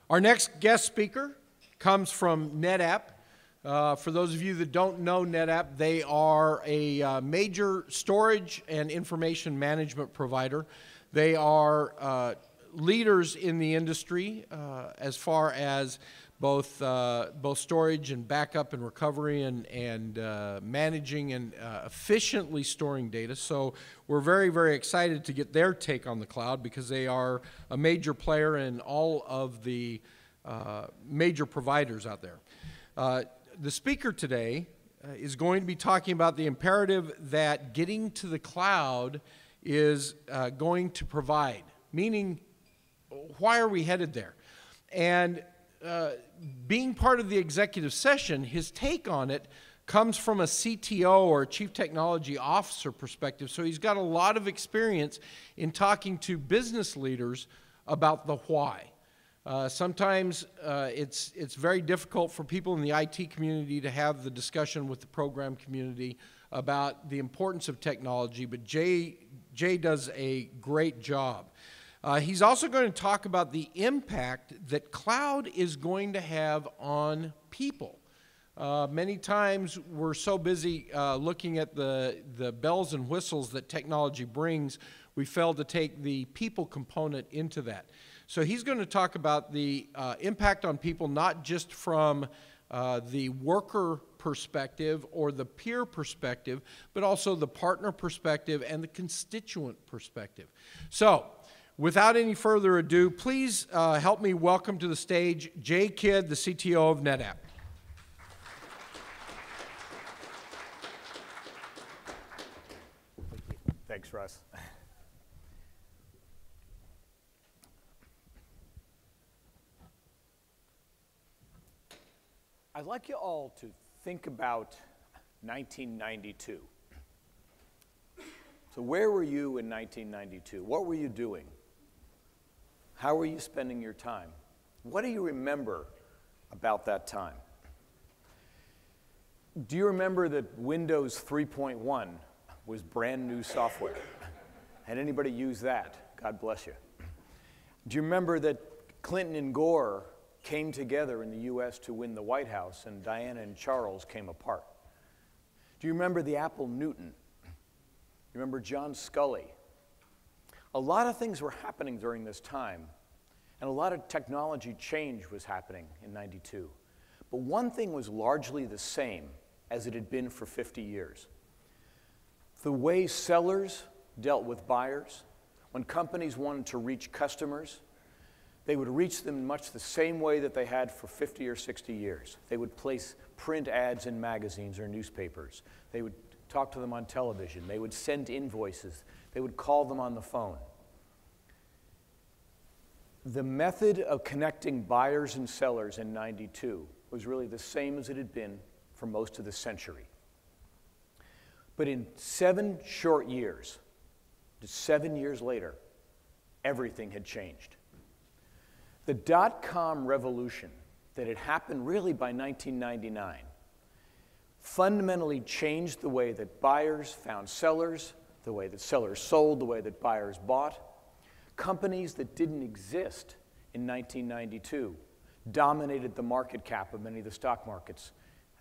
Our next guest speaker comes from NetApp. For those of you that don't know NetApp, they are a major storage and information management provider. They are leaders in the industry as far as both storage and backup and recovery and managing and efficiently storing data. So we're very, very excited to get their take on the cloud because they are a major player in all of the major providers out there. The speaker today is going to be talking about the imperative that getting to the cloud is going to provide, meaning why are we headed there? And being part of the executive session, his take on it comes from a CTO or a Chief Technology Officer perspective. So he's got a lot of experience in talking to business leaders about the why. Sometimes it's very difficult for people in the IT community to have the discussion with the program community about the importance of technology, but Jay does a great job. He's also going to talk about the impact that cloud is going to have on people. Many times we're so busy looking at the bells and whistles that technology brings, we fail to take the people component into that. So he's going to talk about the impact on people, not just from the worker perspective or the peer perspective, but also the partner perspective and the constituent perspective. So without any further ado, please help me welcome to the stage Jay Kidd, the CTO of NetApp. Thanks, Russ. I'd like you all to think about 1992. So where were you in 1992? What were you doing? How were you spending your time? What do you remember about that time? Do you remember that Windows 3.1 was brand new software? Had anybody use that? God bless you. Do you remember that Clinton and Gore came together in the US to win the White House and Diana and Charles came apart? Do you remember the Apple Newton? You remember John Scully? A lot of things were happening during this time, and a lot of technology change was happening in '92. But one thing was largely the same as it had been for 50 years. The way sellers dealt with buyers, when companies wanted to reach customers, they would reach them much the same way that they had for 50 or 60 years. They would place print ads in magazines or newspapers. They would talk to them on television. They would send invoices. They would call them on the phone. The method of connecting buyers and sellers in '92 was really the same as it had been for most of the century. But in 7 short years, just 7 years later, everything had changed. The dot-com revolution that had happened really by 1999 fundamentally changed the way that buyers found sellers, the way that sellers sold, the way that buyers bought. Companies that didn't exist in 1992 dominated the market cap of many of the stock markets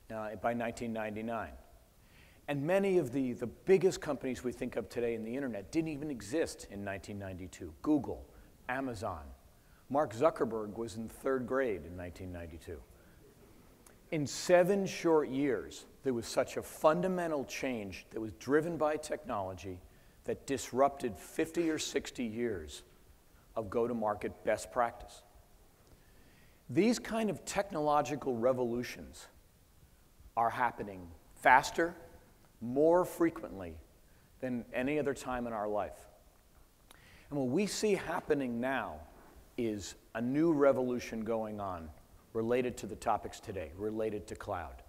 by 1999. And many of the biggest companies we think of today in the internet didn't even exist in 1992. Google, Amazon. Mark Zuckerberg was in 3rd grade in 1992. In 7 short years, there was such a fundamental change that was driven by technology that disrupted 50 or 60 years of go-to-market best practice. These kind of technological revolutions are happening faster, more frequently than any other time in our life. And what we see happening now is a new revolution going on related to the topics today, related to cloud.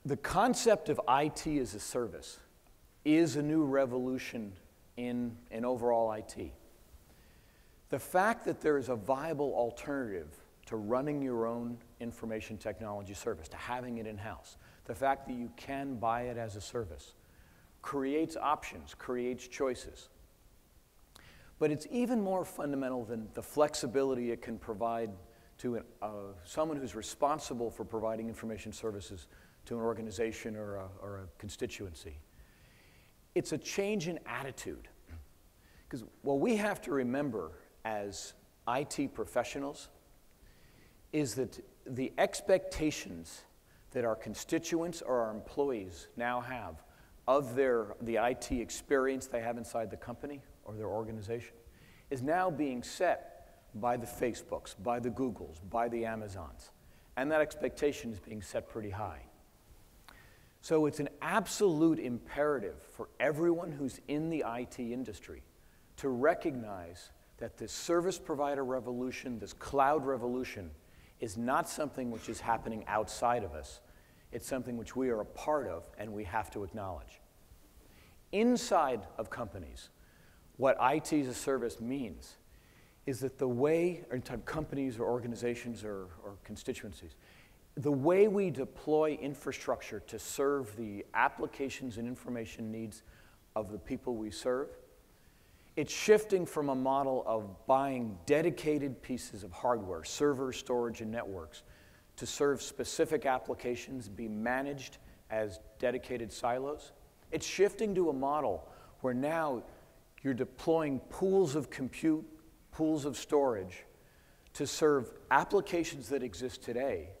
The concept of IT as a service is a new revolution in overall IT. The fact that there is a viable alternative to running your own information technology service, to having it in-house, the fact that you can buy it as a service, creates options, creates choices. But it's even more fundamental than the flexibility it can provide to someone who's responsible for providing information services to an organization or a constituency. It's a change in attitude. Because what we have to remember as IT professionals is that the expectations that our constituents or our employees now have of the IT experience they have inside the company or their organization is now being set by the Facebooks, by the Googles, by the Amazons. And that expectation is being set pretty high. So it's an absolute imperative for everyone who's in the IT industry to recognize that this service provider revolution, this cloud revolution, is not something which is happening outside of us. It's something which we are a part of and we have to acknowledge. Inside of companies, what IT as a service means is that the way, or companies or organizations or constituencies, the way we deploy infrastructure to serve the applications and information needs of the people we serve, it's shifting from a model of buying dedicated pieces of hardware, servers, storage, and networks, to serve specific applications, be managed as dedicated silos. It's shifting to a model where now you're deploying pools of compute, pools of storage to serve applications that exist today,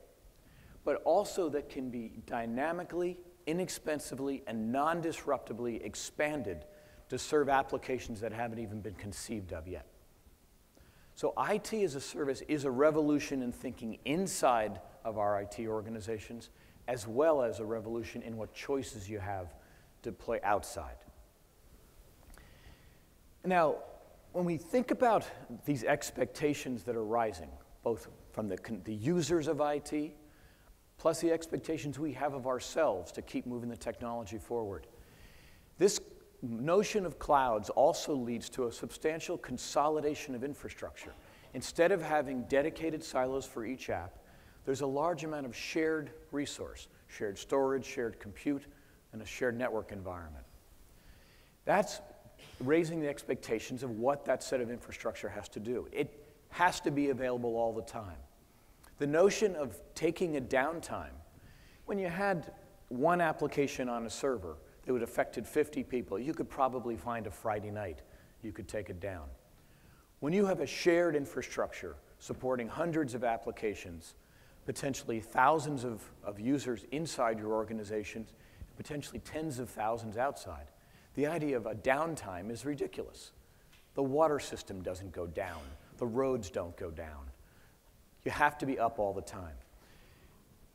but also that can be dynamically, inexpensively, and non-disruptively expanded to serve applications that haven't even been conceived of yet. So IT as a service is a revolution in thinking inside of our IT organizations, as well as a revolution in what choices you have to deploy outside. Now, when we think about these expectations that are rising, both from the users of IT, plus the expectations we have of ourselves to keep moving the technology forward, this notion of clouds also leads to a substantial consolidation of infrastructure. Instead of having dedicated silos for each app, there's a large amount of shared resource, shared storage, shared compute, and a shared network environment. That's raising the expectations of what that set of infrastructure has to do. It has to be available all the time. The notion of taking a downtime, when you had one application on a server that would affected 50 people, you could probably find a Friday night you could take it down. When you have a shared infrastructure supporting hundreds of applications, potentially thousands of users inside your organizations, potentially tens of thousands outside, the idea of a downtime is ridiculous. The water system doesn't go down. The roads don't go down. You have to be up all the time.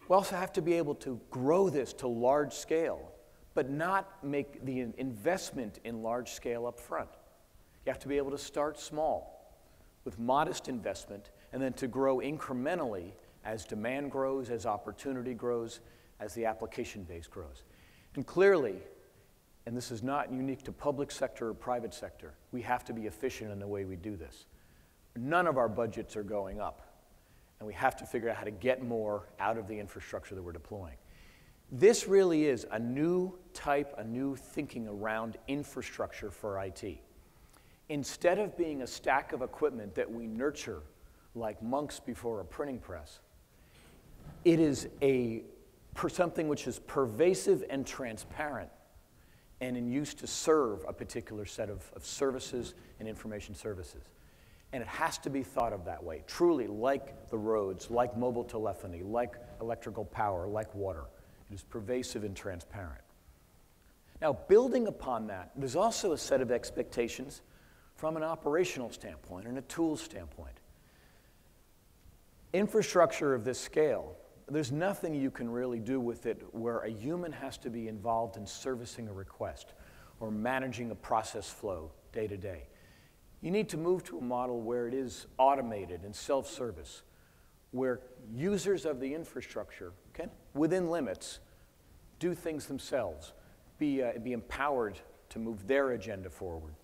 We also have to be able to grow this to large scale, but not make the investment in large scale up front. You have to be able to start small with modest investment and then to grow incrementally as demand grows, as opportunity grows, as the application base grows. And clearly, and this is not unique to public sector or private sector, we have to be efficient in the way we do this. None of our budgets are going up, and we have to figure out how to get more out of the infrastructure that we're deploying. This really is a new type, a new thinking around infrastructure for IT. Instead of being a stack of equipment that we nurture like monks before a printing press, it is something which is pervasive and transparent and in use to serve a particular set of services and information services. And it has to be thought of that way, truly like the roads, like mobile telephony, like electrical power, like water. It is pervasive and transparent. Now, building upon that, there's also a set of expectations from an operational standpoint and a tools standpoint. Infrastructure of this scale, there's nothing you can really do with it where a human has to be involved in servicing a request or managing a process flow day to day. You need to move to a model where it is automated and self-service, where users of the infrastructure can, within limits, do things themselves, be empowered to move their agenda forward.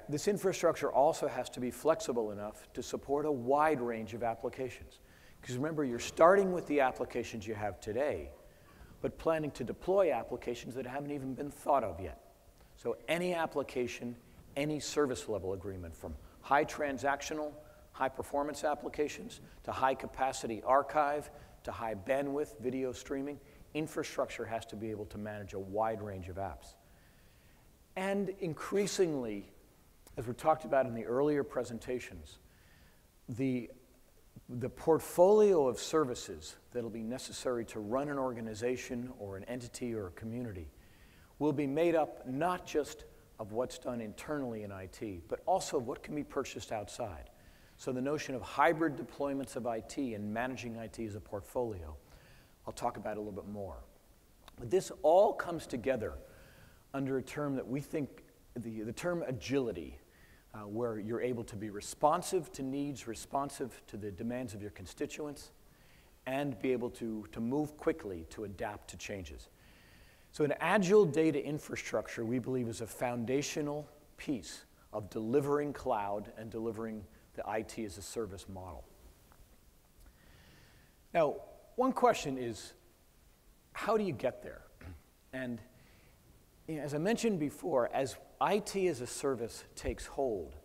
This infrastructure also has to be flexible enough to support a wide range of applications. Because remember, you're starting with the applications you have today, but planning to deploy applications that haven't even been thought of yet. So any application, any service level agreement, from high transactional, high performance applications, to high capacity archive, to high bandwidth video streaming. Infrastructure has to be able to manage a wide range of apps. And increasingly, as we talked about in the earlier presentations, the portfolio of services that'll be necessary to run an organization or an entity or a community will be made up not just of what's done internally in IT, but also of what can be purchased outside. So the notion of hybrid deployments of IT and managing IT as a portfolio, I'll talk about a little bit more. But this all comes together under a term that we think, the term agility, where you're able to be responsive to needs, responsive to the demands of your constituents, and be able to move quickly to adapt to changes. So an agile data infrastructure, we believe, is a foundational piece of delivering cloud and delivering the IT as a service model. Now, one question is, how do you get there? And as I mentioned before, as IT as a service takes hold,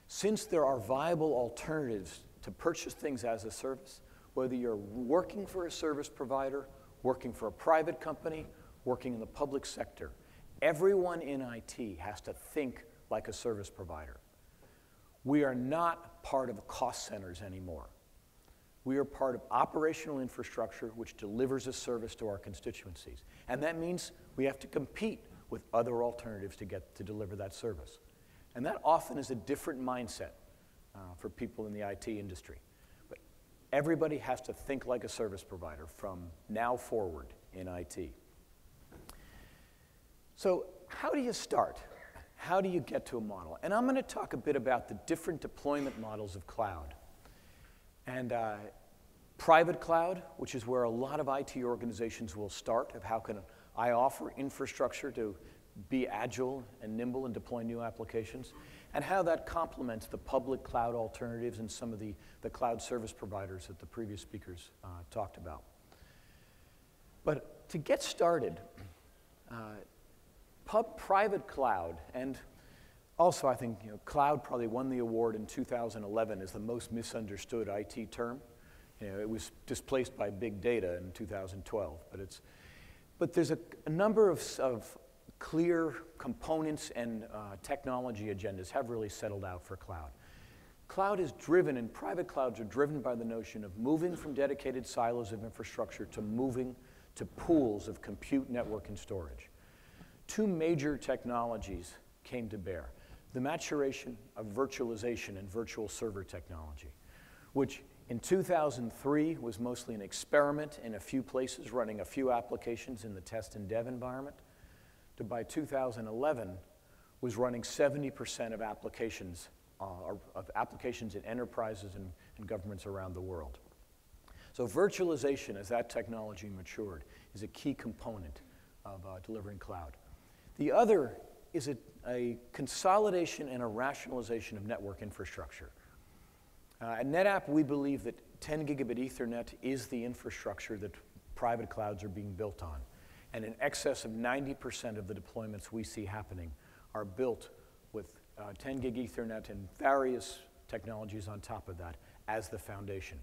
since there are viable alternatives to purchase things as a service, whether you're working for a service provider, working for a private company, working in the public sector, everyone in IT has to think like a service provider. We are not part of cost centers anymore. We are part of operational infrastructure which delivers a service to our constituencies. And that means we have to compete with other alternatives to deliver that service. And that often is a different mindset for people in the IT industry. But everybody has to think like a service provider from now forward in IT. So how do you start? How do you get to a model? And I'm going to talk a bit about the different deployment models of cloud. And private cloud, which is where a lot of IT organizations will start, of how can I offer infrastructure to be agile and nimble and deploy new applications, and how that complements the public cloud alternatives and some of the cloud service providers that the previous speakers talked about. But to get started, private cloud, and also I think cloud probably won the award in 2011 as the most misunderstood IT term. It was displaced by big data in 2012, but there's a number of clear components and technology agendas have really settled out for cloud. Cloud is driven, and private clouds are driven by the notion of moving from dedicated silos of infrastructure to moving to pools of compute, network, and storage. Two major technologies came to bear: the maturation of virtualization and virtual server technology, which in 2003 was mostly an experiment in a few places, running a few applications in the test and dev environment, to by 2011 was running 70% of applications in enterprises and governments around the world. So virtualization, as that technology matured, is a key component of delivering cloud. The other is a consolidation and a rationalization of network infrastructure. At NetApp, we believe that 10 gigabit Ethernet is the infrastructure that private clouds are being built on. And in excess of 90% of the deployments we see happening are built with 10 gig Ethernet and various technologies on top of that as the foundation.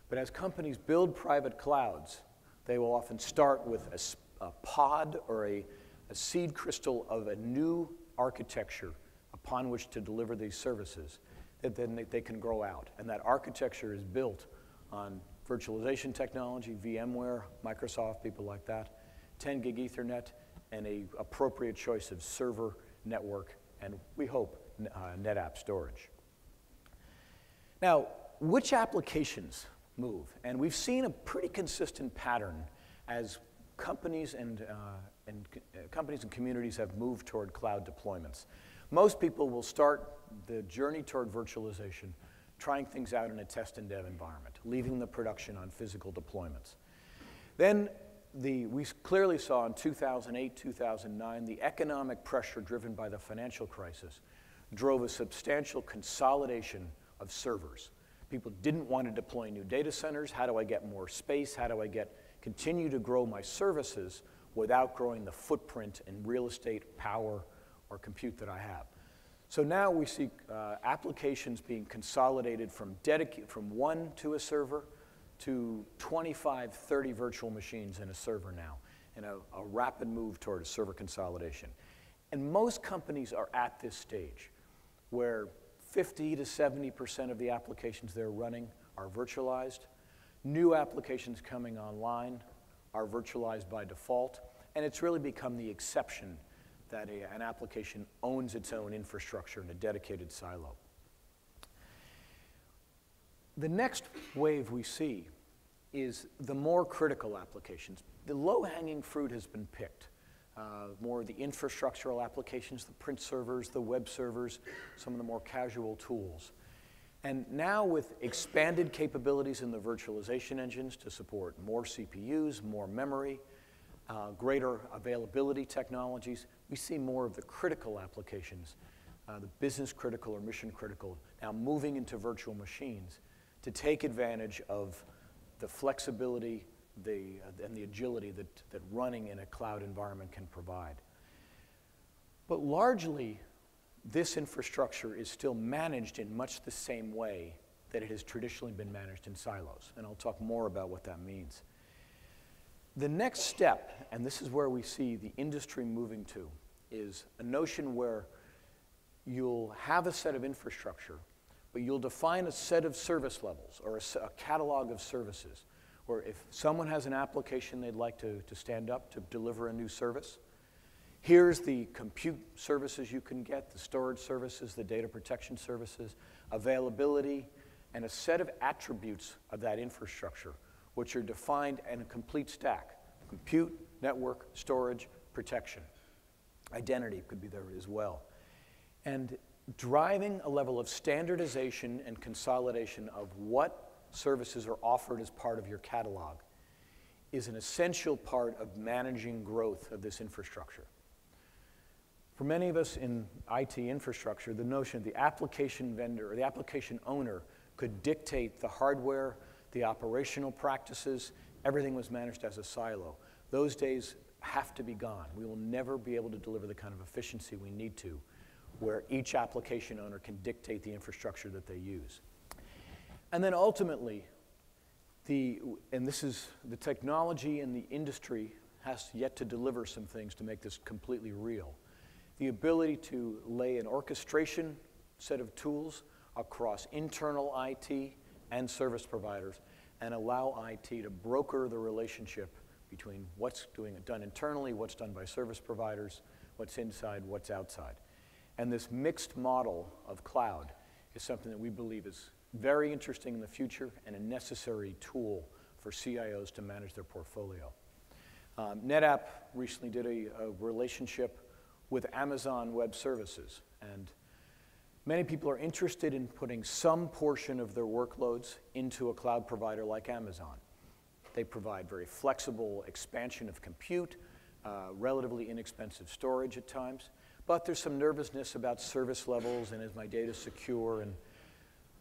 But as companies build private clouds, they will often start with a pod or a seed crystal of a new architecture upon which to deliver these services that then they can grow out. And that architecture is built on virtualization technology, VMware, Microsoft, people like that, 10 gig Ethernet, and an appropriate choice of server, network, and we hope NetApp storage. Now, which applications move? And we've seen a pretty consistent pattern as companies and communities have moved toward cloud deployments. Most people will start the journey toward virtualization trying things out in a test and dev environment, leaving the production on physical deployments. Then we clearly saw in 2008, 2009, the economic pressure driven by the financial crisis drove a substantial consolidation of servers. People didn't want to deploy new data centers. How do I get more space? How do I continue to grow my services without growing the footprint and real estate, power, or compute that I have? So now we see applications being consolidated from one to a server to 25, 30 virtual machines in a server now, in a rapid move toward a server consolidation. And most companies are at this stage where 50 to 70% of the applications they're running are virtualized. New applications coming online are virtualized by default, and it's really become the exception that an application owns its own infrastructure in a dedicated silo. The next wave we see is the more critical applications. The low-hanging fruit has been picked. More of the infrastructural applications, the print servers, the web servers, some of the more casual tools. And now with expanded capabilities in the virtualization engines to support more CPUs, more memory, greater availability technologies, we see more of the critical applications, the business critical or mission critical, now moving into virtual machines to take advantage of the flexibility and the agility that running in a cloud environment can provide. But largely, this infrastructure is still managed in much the same way that it has traditionally been managed in silos, and I'll talk more about what that means. The next step, and this is where we see the industry moving to, is a notion where you'll have a set of infrastructure, but you'll define a set of service levels or a catalog of services, where if someone has an application they'd like to stand up to deliver a new service, here's the compute services you can get, the storage services, the data protection services, availability, and a set of attributes of that infrastructure, which are defined in a complete stack: compute, network, storage, protection. Identity could be there as well. And driving a level of standardization and consolidation of what services are offered as part of your catalog is an essential part of managing growth of this infrastructure. For many of us in IT infrastructure, the notion of the application vendor or the application owner could dictate the hardware, the operational practices. Everything was managed as a silo. Those days have to be gone. We will never be able to deliver the kind of efficiency we need to, where each application owner can dictate the infrastructure that they use. And then ultimately, the technology and the industry has yet to deliver some things to make this completely real. The ability to lay an orchestration set of tools across internal IT and service providers and allow IT to broker the relationship between what's done internally, what's done by service providers, what's inside, what's outside. And this mixed model of cloud is something that we believe is very interesting in the future and a necessary tool for CIOs to manage their portfolio. NetApp recently did a relationship with Amazon Web Services, and many people are interested in putting some portion of their workloads into a cloud provider like Amazon. They provide very flexible expansion of compute, relatively inexpensive storage at times, but there's some nervousness about service levels and is my data secure. And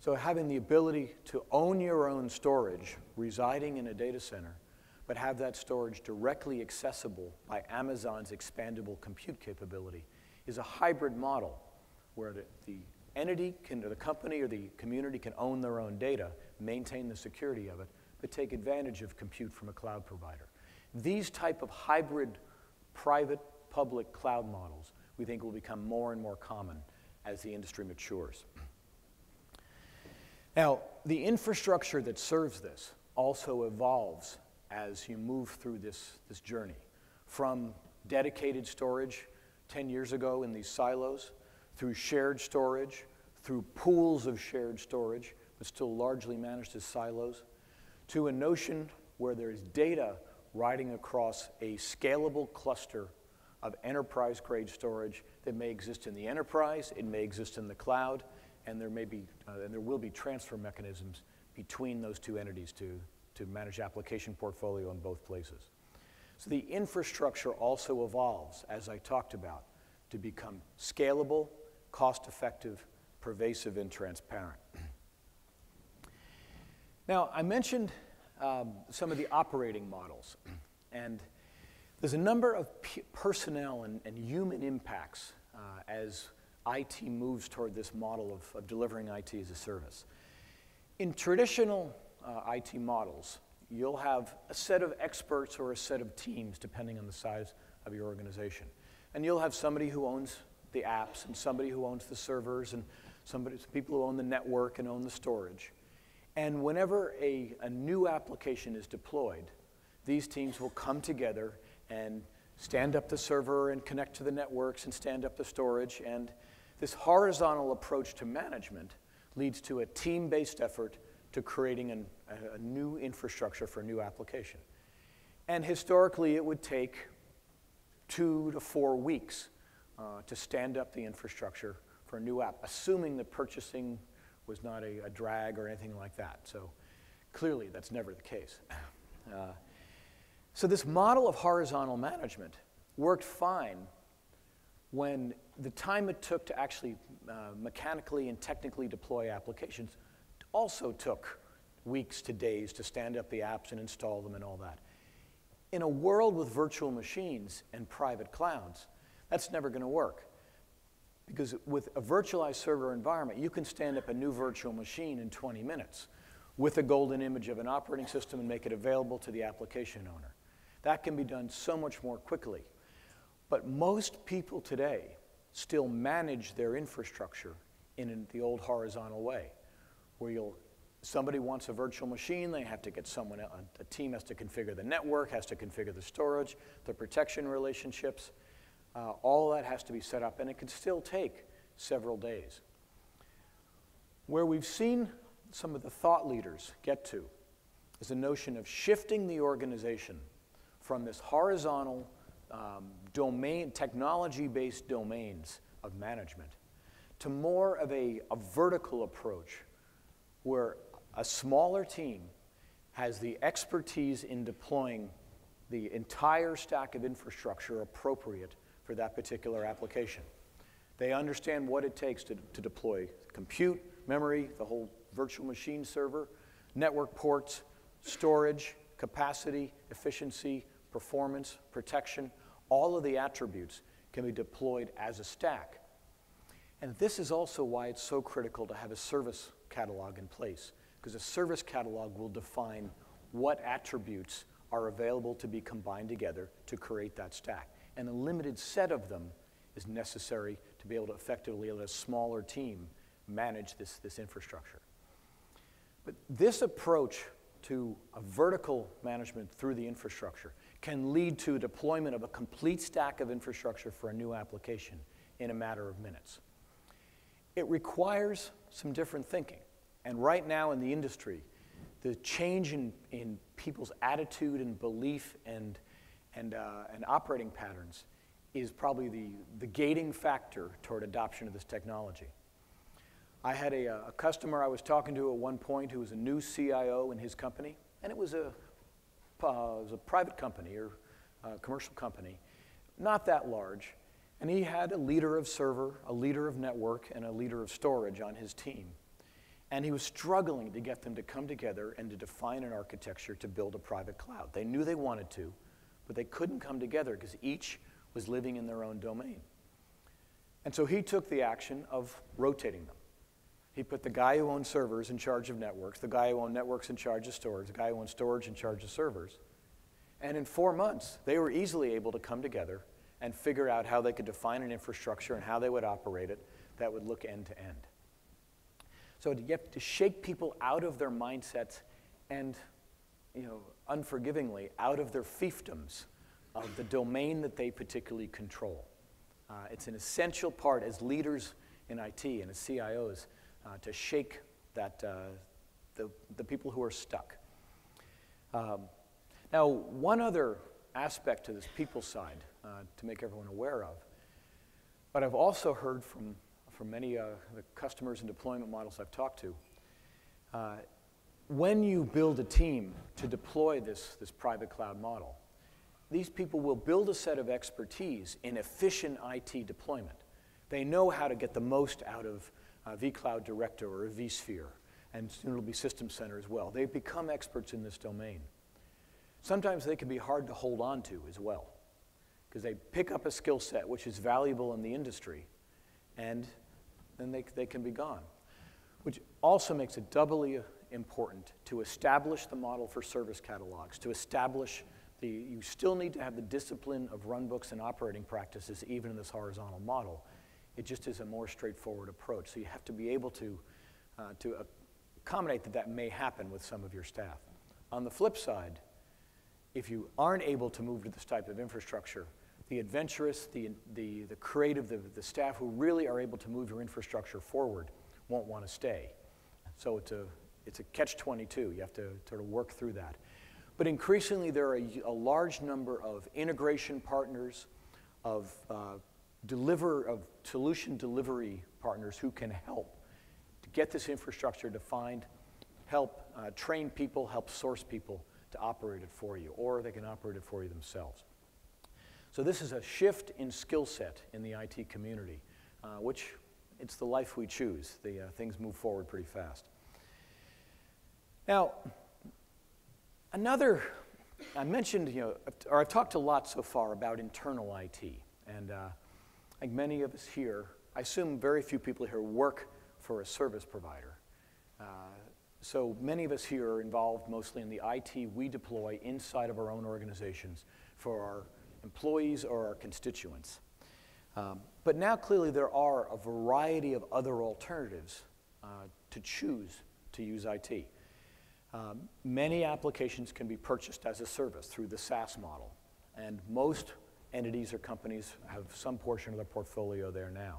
so having the ability to own your own storage residing in a data center, but have that storage directly accessible by Amazon's expandable compute capability is a hybrid model where the entity can, or the company or the community can own their own data, maintain the security of it, but take advantage of compute from a cloud provider. These type of hybrid private-public cloud models we think will become more and more common as the industry matures. Now, the infrastructure that serves this also evolves as you move through this journey, from dedicated storage 10 years ago in these silos, through shared storage, through pools of shared storage, but still largely managed as silos, to a notion where there's data riding across a scalable cluster of enterprise-grade storage that may exist in the enterprise, it may exist in the cloud, and there will be transfer mechanisms between those two entities to manage application portfolio in both places. So the infrastructure also evolves, as I talked about, to become scalable, cost-effective, pervasive, and transparent. Now, I mentioned some of the operating models, and there's a number of personnel and human impacts as IT moves toward this model of delivering IT as a service. In traditional IT models, you'll have a set of experts or a set of teams, depending on the size of your organization. And you'll have somebody who owns the apps, and somebody who owns the servers, and some people who own the network and own the storage. And whenever a new application is deployed, these teams will come together and stand up the server and connect to the networks and stand up the storage. And this horizontal approach to management leads to a team-based effort to creating a new infrastructure for a new application. And historically, it would take 2 to 4 weeks to stand up the infrastructure for a new app, assuming the purchasing was not a drag or anything like that. So clearly, that's never the case. So this model of horizontal management worked fine when the time it took to actually mechanically and technically deploy applications also took weeks to days to stand up the apps and install them and all that. In a world with virtual machines and private clouds, that's never going to work. Because with a virtualized server environment, you can stand up a new virtual machine in 20 minutes with a golden image of an operating system and make it available to the application owner. That can be done so much more quickly. But most people today still manage their infrastructure in the old horizontal way, where somebody wants a virtual machine, they have to get someone, a team has to configure the network, has to configure the storage, the protection relationships. All of that has to be set up, and it can still take several days. Where we've seen some of the thought leaders get to is the notion of shifting the organization from this horizontal technology-based domains of management to more of a vertical approach where a smaller team has the expertise in deploying the entire stack of infrastructure appropriate for that particular application. They understand what it takes to deploy compute, memory, the whole virtual machine server, network ports, storage, capacity, efficiency, performance, protection. All of the attributes can be deployed as a stack. And this is also why it's so critical to have a service catalog in place, because a service catalog will define what attributes are available to be combined together to create that stack. And a limited set of them is necessary to be able to effectively let a smaller team manage this infrastructure. But this approach to a vertical management through the infrastructure can lead to deployment of a complete stack of infrastructure for a new application in a matter of minutes. It requires some different thinking. And right now in the industry, the change in people's attitude and belief and operating patterns is probably the gating factor toward adoption of this technology. I had a customer I was talking to at one point who was a new CIO in his company, and it was a private company or a commercial company, not that large, and he had a leader of server, a leader of network, and a leader of storage on his team. And he was struggling to get them to come together and to define an architecture to build a private cloud. They knew they wanted to, but they couldn't come together because each was living in their own domain. And so he took the action of rotating them. He put the guy who owned servers in charge of networks, the guy who owned networks in charge of storage, the guy who owned storage in charge of servers. And in 4 months, they were easily able to come together and figure out how they could define an infrastructure and how they would operate it that would look end to end. So you have to shake people out of their mindsets and, unforgivingly, out of their fiefdoms of the domain that they particularly control. It's an essential part as leaders in IT and as CIOs to shake the people who are stuck. Now, one other aspect to this people side to make everyone aware of, but I've also heard from many the customers and deployment models I've talked to, when you build a team to deploy this private cloud model, these people will build a set of expertise in efficient IT deployment. They know how to get the most out of vCloud Director or vSphere, and soon it'll be System Center as well. They've become experts in this domain. Sometimes they can be hard to hold on to as well, because they pick up a skill set which is valuable in the industry, and then they can be gone. Which also makes it doubly important to establish the model for service catalogs, to establish you still need to have the discipline of runbooks and operating practices even in this horizontal model. It just is a more straightforward approach. So you have to be able to accommodate that may happen with some of your staff. On the flip side, if you aren't able to move to this type of infrastructure, the adventurous, the creative, the staff who really are able to move your infrastructure forward won't want to stay. So it's a catch-22. You have to sort of work through that. But increasingly, there are a large number of integration partners, of solution delivery partners who can help to get this infrastructure defined, help train people, help source people to operate it for you, or they can operate it for you themselves. So this is a shift in skill set in the IT community, which it's the life we choose. Things move forward pretty fast. Now, I mentioned, or I've talked a lot so far about internal IT, and I think many of us here, I assume very few people here work for a service provider. So many of us here are involved mostly in the IT we deploy inside of our own organizations for our employees or our constituents. But now clearly there are a variety of other alternatives to choose to use IT. Many applications can be purchased as a service through the SaaS model, and most entities or companies have some portion of their portfolio there now.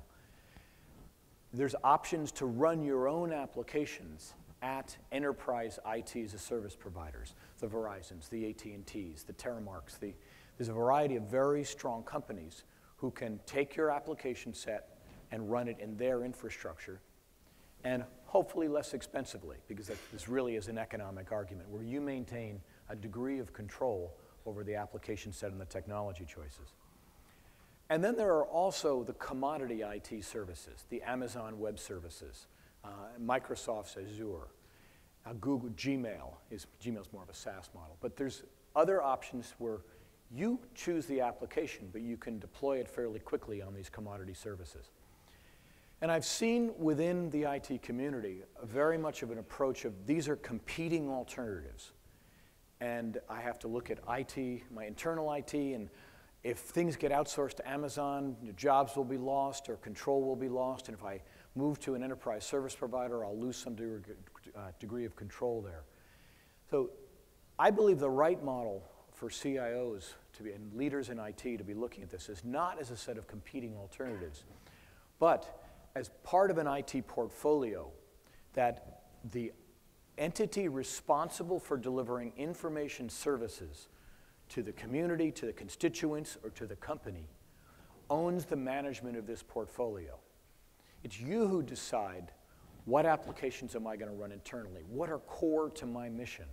There's options to run your own applications at enterprise IT as a service providers, the Verizons, the AT&Ts, the Terramarks. There's a variety of very strong companies who can take your application set and run it in their infrastructure, and hopefully less expensively, because this really is an economic argument where you maintain a degree of control over the application set and the technology choices. And then there are also the commodity IT services, the Amazon Web Services, Microsoft's Azure, Google Gmail's more of a SaaS model, but there's other options where you choose the application, but you can deploy it fairly quickly on these commodity services. And I've seen within the IT community very much of an approach of these are competing alternatives. And I have to look at IT, my internal IT, and if things get outsourced to Amazon, jobs will be lost or control will be lost. And if I move to an enterprise service provider, I'll lose some degree of control there. So I believe the right model for CIOs and leaders in IT to be looking at this is not as a set of competing alternatives, but as part of an IT portfolio that the entity responsible for delivering information services to the community, to the constituents, or to the company owns the management of this portfolio. It's you who decide what applications am I going to run internally, what are core to my mission,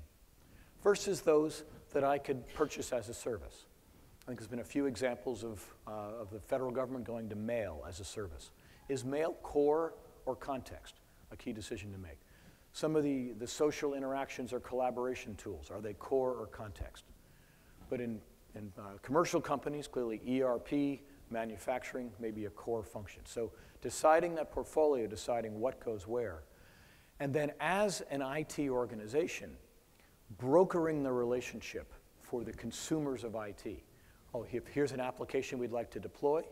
versus those that I could purchase as a service. I think there's been a few examples of the federal government going to mail as a service. Is mail core or context? A key decision to make. Some of the social interactions or collaboration tools, are they core or context? But in commercial companies, clearly ERP, manufacturing may be a core function. So deciding that portfolio, deciding what goes where. And then as an IT organization, brokering the relationship for the consumers of IT. Oh, here's an application we'd like to deploy.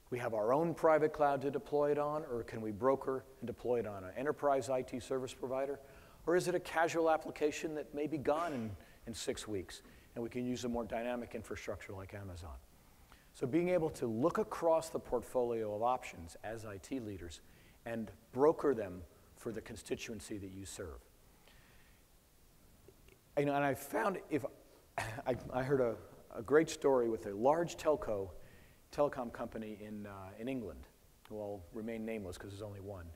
We have our own private cloud to deploy it on, or can we broker and deploy it on an enterprise IT service provider? Or is it a casual application that may be gone in 6 weeks, and we can use a more dynamic infrastructure like Amazon? So being able to look across the portfolio of options as IT leaders and broker them for the constituency that you serve. And I found, I heard a great story with a large telecom company in England, who will remain nameless because there's only one.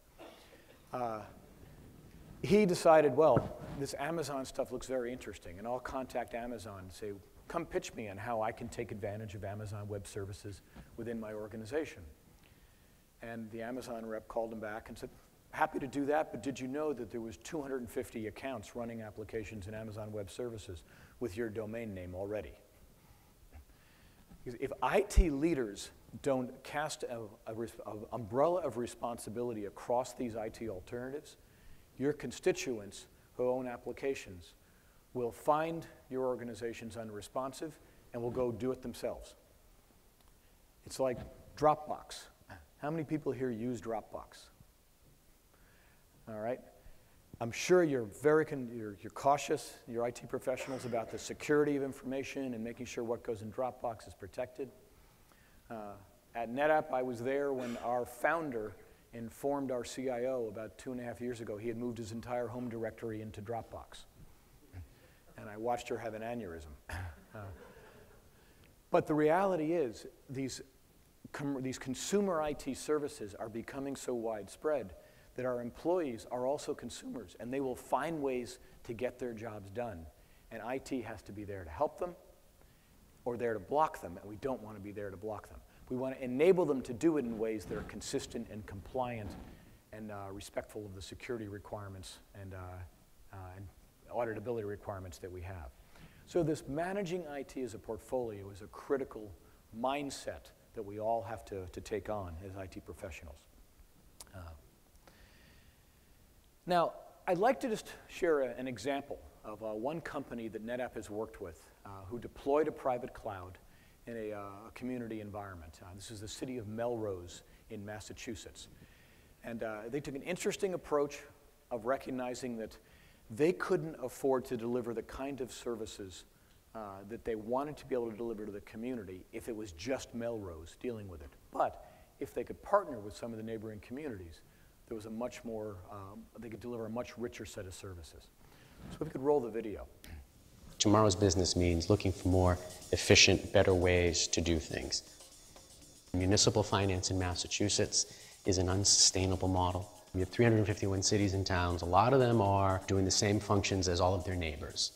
He decided, well, this Amazon stuff looks very interesting, and I'll contact Amazon and say, come pitch me on how I can take advantage of Amazon Web Services within my organization. And the Amazon rep called him back and said, happy to do that, but did you know that there was 250 accounts running applications in Amazon Web Services with your domain name already? Because if IT leaders don't cast an umbrella of responsibility across these IT alternatives, your constituents who own applications will find your organizations unresponsive and will go do it themselves. It's like Dropbox. How many people here use Dropbox? All right. I'm sure you're you're cautious, your IT professionals, about the security of information and making sure what goes in Dropbox is protected. At NetApp, I was there when our founder informed our CIO about 2.5 years ago he had moved his entire home directory into Dropbox. And I watched her have an aneurysm. But the reality is these consumer IT services are becoming so widespread that our employees are also consumers, and they will find ways to get their jobs done. And IT has to be there to help them or there to block them, and we don't want to be there to block them. We want to enable them to do it in ways that are consistent and compliant and respectful of the security requirements and auditability requirements that we have. So this managing IT as a portfolio is a critical mindset that we all have to take on as IT professionals. Now, I'd like to just share an example of one company that NetApp has worked with who deployed a private cloud in a community environment. This is the city of Melrose in Massachusetts. And they took an interesting approach of recognizing that they couldn't afford to deliver the kind of services that they wanted to be able to deliver to the community if it was just Melrose dealing with it. But if they could partner with some of the neighboring communities, there was a much more, they could deliver a much richer set of services. So if we could roll the video. Tomorrow's business means looking for more efficient, better ways to do things. Municipal finance in Massachusetts is an unsustainable model. We have 351 cities and towns. A lot of them are doing the same functions as all of their neighbors.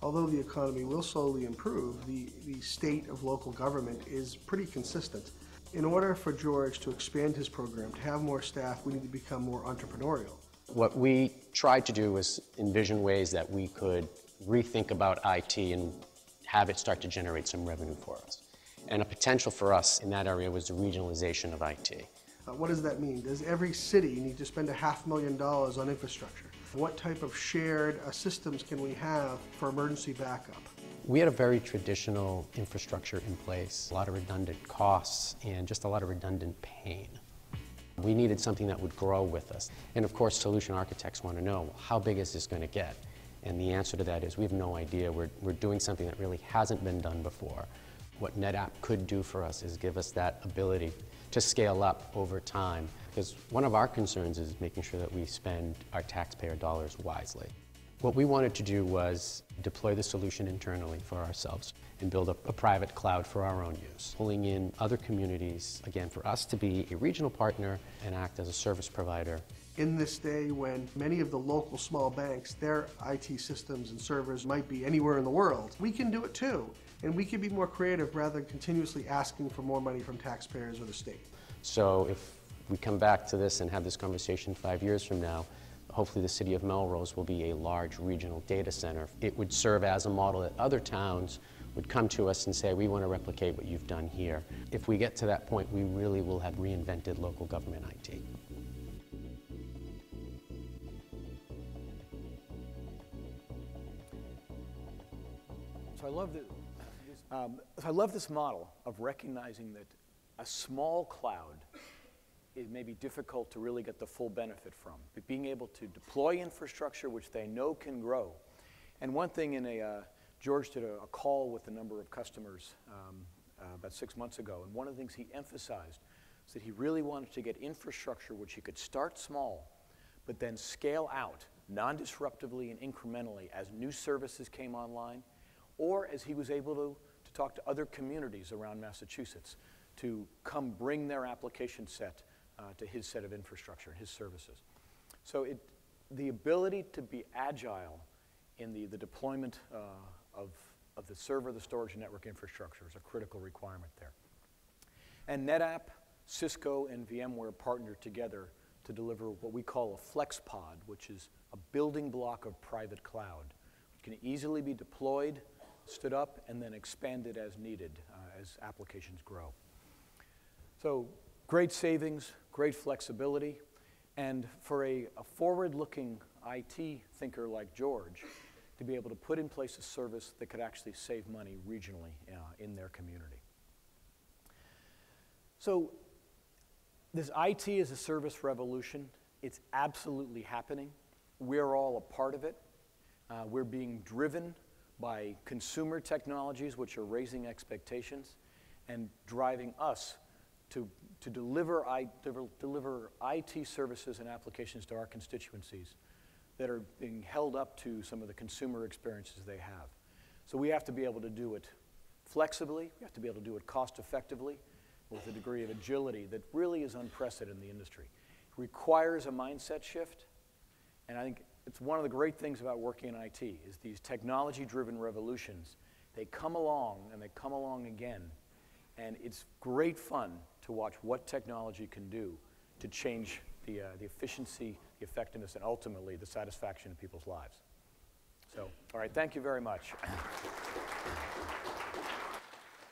Although the economy will slowly improve, the state of local government is pretty consistent. In order for George to expand his program, to have more staff, we need to become more entrepreneurial. What we tried to do was envision ways that we could rethink about IT and have it start to generate some revenue for us. And a potential for us in that area was the regionalization of IT. What does that mean? Does every city need to spend $500,000 on infrastructure? What type of shared systems can we have for emergency backup? We had a very traditional infrastructure in place, a lot of redundant costs, and just a lot of redundant pain. We needed something that would grow with us. And of course, solution architects want to know, how big is this going to get? And the answer to that is we have no idea. We're doing something that really hasn't been done before. What NetApp could do for us is give us that ability to scale up over time. Because one of our concerns is making sure that we spend our taxpayer dollars wisely. What we wanted to do was deploy the solution internally for ourselves and build a private cloud for our own use, pulling in other communities, again, for us to be a regional partner and act as a service provider. In this day when many of the local small banks, their IT systems and servers might be anywhere in the world, we can do it too. And we can be more creative rather than continuously asking for more money from taxpayers or the state. So if we come back to this and have this conversation 5 years from now, hopefully the city of Melrose will be a large regional data center. It would serve as a model that other towns would come to us and say, we want to replicate what you've done here. If we get to that point, we really will have reinvented local government IT. So I love this model of recognizing that a small cloud, it may be difficult to really get the full benefit from, but being able to deploy infrastructure which they know can grow. And one thing George did a call with a number of customers about 6 months ago, and one of the things he emphasized is that he really wanted to get infrastructure which he could start small, but then scale out non-disruptively and incrementally as new services came online, or as he was able to talk to other communities around Massachusetts to come bring their application set to his set of infrastructure, his services. So the ability to be agile in the deployment of the server, the storage, and network infrastructure is a critical requirement there. And NetApp, Cisco, and VMware partnered together to deliver what we call a FlexPod, which is a building block of private cloud. It can easily be deployed, stood up, and then expanded as needed as applications grow. So great savings, great flexibility, and for a forward-looking IT thinker like George to be able to put in place a service that could actually save money regionally in their community. So this IT as a service revolution, it's absolutely happening. We're all a part of it. We're being driven by consumer technologies which are raising expectations and driving us to deliver IT services and applications to our constituencies that are being held up to some of the consumer experiences they have. So we have to be able to do it flexibly, we have to be able to do it cost effectively, with a degree of agility that really is unprecedented in the industry. It requires a mindset shift, and I think it's one of the great things about working in IT is these technology-driven revolutions. They come along and they come along again, and it's great fun to watch what technology can do to change the efficiency, the effectiveness, and ultimately the satisfaction in people's lives. So, all right, thank you very much.